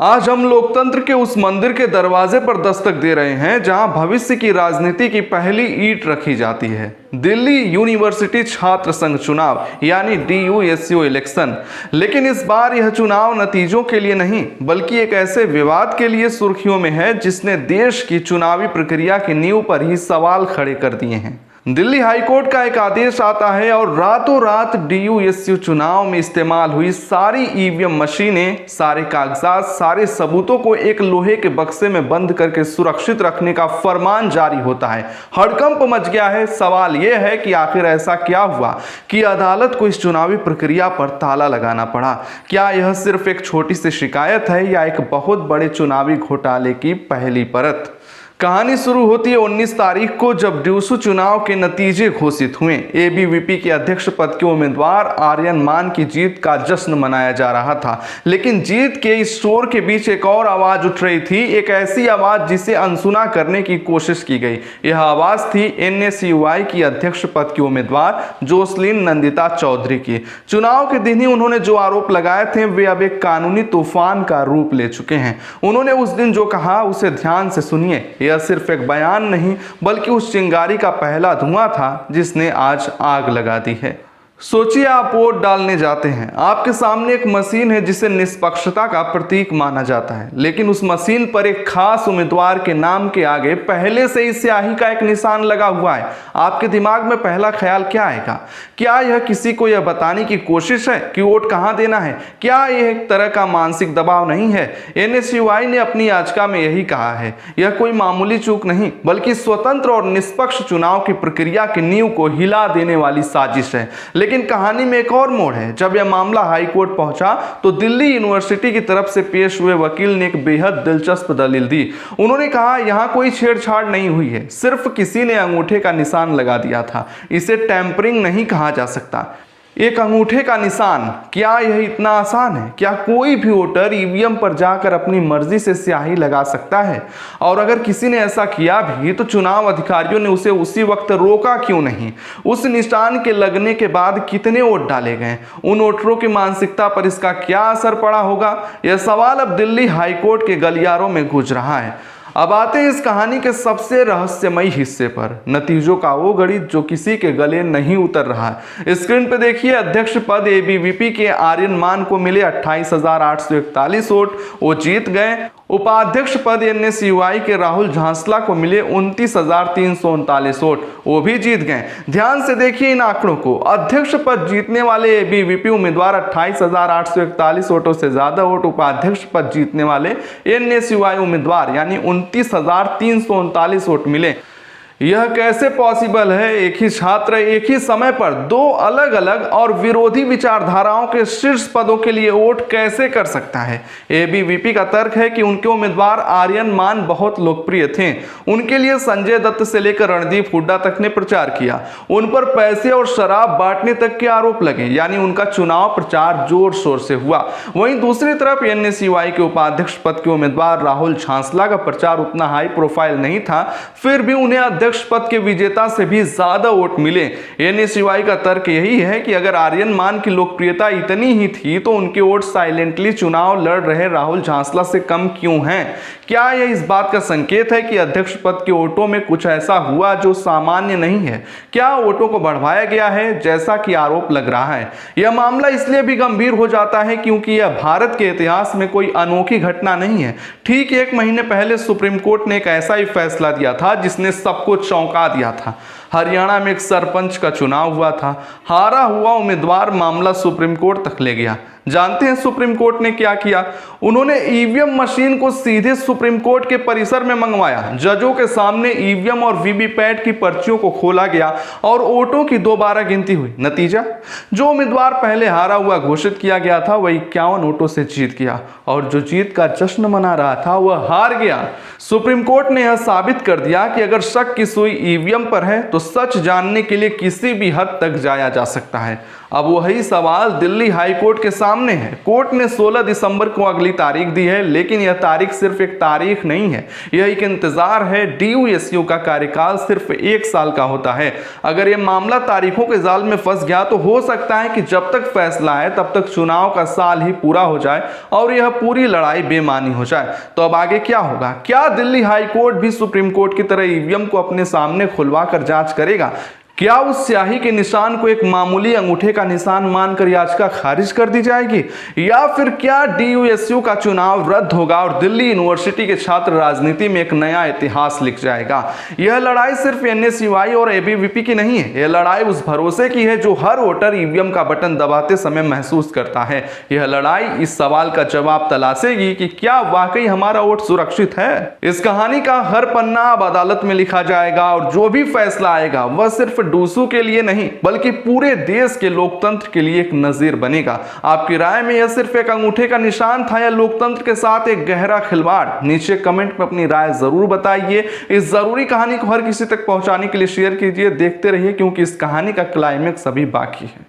आज हम लोकतंत्र के उस मंदिर के दरवाजे पर दस्तक दे रहे हैं जहां भविष्य की राजनीति की पहली ईंट रखी जाती है। दिल्ली यूनिवर्सिटी छात्र संघ चुनाव यानी DUSU इलेक्शन। लेकिन इस बार यह चुनाव नतीजों के लिए नहीं बल्कि एक ऐसे विवाद के लिए सुर्खियों में है जिसने देश की चुनावी प्रक्रिया की नींव पर ही सवाल खड़े कर दिए हैं। दिल्ली हाईकोर्ट का एक आदेश आता है और रातों रात DUSU चुनाव में इस्तेमाल हुई सारी EVM मशीनें, सारे कागजात, सारे सबूतों को एक लोहे के बक्से में बंद करके सुरक्षित रखने का फरमान जारी होता है। हड़कंप मच गया है। सवाल यह है कि आखिर ऐसा क्या हुआ कि अदालत को इस चुनावी प्रक्रिया पर ताला लगाना पड़ा। क्या यह सिर्फ एक छोटी सी शिकायत है या एक बहुत बड़े चुनावी घोटाले की पहली परत? कहानी शुरू होती है 19 तारीख को जब DUSU चुनाव के नतीजे घोषित हुए। ABVP के अध्यक्ष पद के उम्मीदवार आर्यन मान की जीत का जश्न मनाया जा रहा था, लेकिन जीत के इस शोर के बीच एक और आवाज उठ रही थी, एक ऐसी आवाज जिसे अनसुना करने की कोशिश की गई। यह आवाज थी NSUI की अध्यक्ष पद की उम्मीदवार जोसलीन नंदिता चौधरी की। चुनाव के दिन ही उन्होंने जो आरोप लगाए थे वे अब एक कानूनी तूफान का रूप ले चुके हैं। उन्होंने उस दिन जो कहा उसे ध्यान से सुनिए। यह सिर्फ एक बयान नहीं बल्कि उस चिंगारी का पहला धुआं था जिसने आज आग लगा दी है। सोचिए, आप वोट डालने जाते हैं, आपके सामने एक मशीन है जिसे निष्पक्षता का प्रतीक माना जाता है, लेकिन उस मशीन पर एक खास उम्मीदवार के नाम के आगे पहले से ही स्याही का एक निशान लगा हुआ है। आपके दिमाग में पहला ख्याल क्या आएगा? क्या यह किसी को यह बताने की कोशिश है कि वोट कहां देना है? क्या यह एक तरह का मानसिक दबाव नहीं है? NSUI ने अपनी याचिका में यही कहा है। यह कोई मामूली चूक नहीं बल्कि स्वतंत्र और निष्पक्ष चुनाव की प्रक्रिया की नींव को हिला देने वाली साजिश है। लेकिन कहानी में एक और मोड़ है। जब यह मामला हाई कोर्ट पहुंचा तो दिल्ली यूनिवर्सिटी की तरफ से पेश हुए वकील ने एक बेहद दिलचस्प दलील दी। उन्होंने कहा, यहां कोई छेड़छाड़ नहीं हुई है, सिर्फ किसी ने अंगूठे का निशान लगा दिया था। इसे टैंपरिंग नहीं कहा जा सकता। एक अंगूठे का निशान, क्या यह इतना आसान है? क्या कोई भी वोटर EVM पर जाकर अपनी मर्जी से स्याही लगा सकता है? और अगर किसी ने ऐसा किया भी तो चुनाव अधिकारियों ने उसे उसी वक्त रोका क्यों नहीं? उस निशान के लगने के बाद कितने वोट डाले गए? उन वोटरों की मानसिकता पर इसका क्या असर पड़ा होगा? यह सवाल अब दिल्ली हाईकोर्ट के गलियारों में गूंज रहा है। अब आते हैं इस कहानी के सबसे रहस्यमयी हिस्से पर, नतीजों का वो गणित जो किसी के गले नहीं उतर रहा है। स्क्रीन पे देखिए, अध्यक्ष पद ABVP के आर्यन मान को मिले 28,841 वोट, वो जीत गए। उपाध्यक्ष पद NSUI के राहुल झांसला को मिले 29,339 वोट, वो भी जीत गए। ध्यान से देखिए इन आंकड़ों को। अध्यक्ष पद जीतने वाले ABVP उम्मीदवार 28,841 वोटों से ज्यादा वोट उपाध्यक्ष पद जीतने वाले NSUI उम्मीदवार यानी 29,339 वोट मिले। यह कैसे पॉसिबल है? एक ही छात्र एक ही समय पर दो अलग अलग और विरोधी विचारधाराओं के शीर्ष पदों के लिए वोट कैसे कर सकता है? ABVP का तर्क है कि उनके उम्मीदवार आर्यन मान बहुत लोकप्रिय थे। उनके लिए संजय दत्त से लेकर रणदीप हुड्डा तक ने प्रचार किया। उन पर पैसे और शराब बांटने तक के आरोप लगे, यानी उनका चुनाव प्रचार जोर शोर से हुआ। वहीं दूसरी तरफ NSUI के उपाध्यक्ष पद के उम्मीदवार राहुल झांसला का प्रचार उतना हाई प्रोफाइल नहीं था, फिर भी उन्हें अध्यक्ष पद के विजेता से भी ज्यादा वोट मिले। NSUI का तर्क यही है कि अगर आर्यन मान की लोकप्रियता इतनी ही थी तो उनके वोट साइलेंटली चुनाव लड़ रहे राहुल झांसला से कम क्यों हैं? क्या यह इस बात का संकेत है कि अध्यक्ष पद के वोटों में कुछ ऐसा हुआ जो सामान्य नहीं है? क्या वोटों को बढ़ाया गया है जैसा कि आरोप लग रहा है? यह मामला इसलिए भी गंभीर हो जाता है क्योंकि यह भारत के इतिहास में कोई अनोखी घटना नहीं है। ठीक 1 महीने पहले सुप्रीम कोर्ट ने एक ऐसा ही फैसला दिया था जिसने सबको चौंका दिया था। हरियाणा में एक सरपंच का चुनाव हुआ था। हारा हुआ उम्मीदवार मामला सुप्रीम कोर्ट तक ले गया। जानते हैं सुप्रीम कोर्ट ने क्या किया? उन्होंने EVM मशीन को सीधे सुप्रीम कोर्ट के परिसर में मंगवाया। जजों के सामने EVM और VVPAT की पर्चियों को खोला गया और वोटों की दोबारा गिनती हुई। नतीजा, जो उम्मीदवार पहले हारा हुआ घोषित किया गया था वह 51 वोटों से जीत गया और जो जीत का जश्न मना रहा था वह हार गया। सुप्रीम कोर्ट ने यह साबित कर दिया कि अगर शक की सुई EVM पर है तो सच जानने के लिए किसी भी हद तक जाया जा सकता है। अब वही सवाल दिल्ली हाई कोर्ट के सामने है। कोर्ट ने 16 दिसंबर को अगली तारीख दी है, लेकिन यह तारीख सिर्फ एक तारीख नहीं है, यह एक इंतजार है। DUSU का कार्यकाल सिर्फ 1 साल का होता है। अगर यह मामला तारीखों के जाल में फंस गया तो हो सकता है कि जब तक फैसला है तब तक चुनाव का साल ही पूरा हो जाए और यह पूरी लड़ाई बेमानी हो जाए। तो अब आगे क्या होगा? क्या दिल्ली हाई कोर्ट भी सुप्रीम कोर्ट की तरह ईवीएम को अपने सामने खुलवा कर जांच करेगा? क्या उस स्याही के निशान को एक मामूली अंगूठे का निशान मानकर याचिका खारिज कर दी जाएगी, या फिर क्या DUSU का चुनाव रद्द होगा और दिल्ली यूनिवर्सिटी के छात्र राजनीति में एक नया इतिहास लिख जाएगा? यह लड़ाई सिर्फ NSUI और ABVP की नहीं है, यह लड़ाई उस भरोसे की है जो हर वोटर ईवीएम का बटन दबाते समय महसूस करता है। यह लड़ाई इस सवाल का जवाब तलाशेगी कि क्या वाकई हमारा वोट सुरक्षित है। इस कहानी का हर पन्ना अब अदालत में लिखा जाएगा और जो भी फैसला आएगा वह सिर्फ DUSU के लिए नहीं बल्कि पूरे देश के लोकतंत्र के लिए एक नजीर बनेगा। आपकी राय में यह सिर्फ एक अंगूठे का निशान था या लोकतंत्र के साथ एक गहरा खिलवाड़? नीचे कमेंट में अपनी राय जरूर बताइए। इस जरूरी कहानी को हर किसी तक पहुंचाने के लिए शेयर कीजिए। देखते रहिए, क्योंकि इस कहानी का क्लाइमेक्स अभी बाकी है।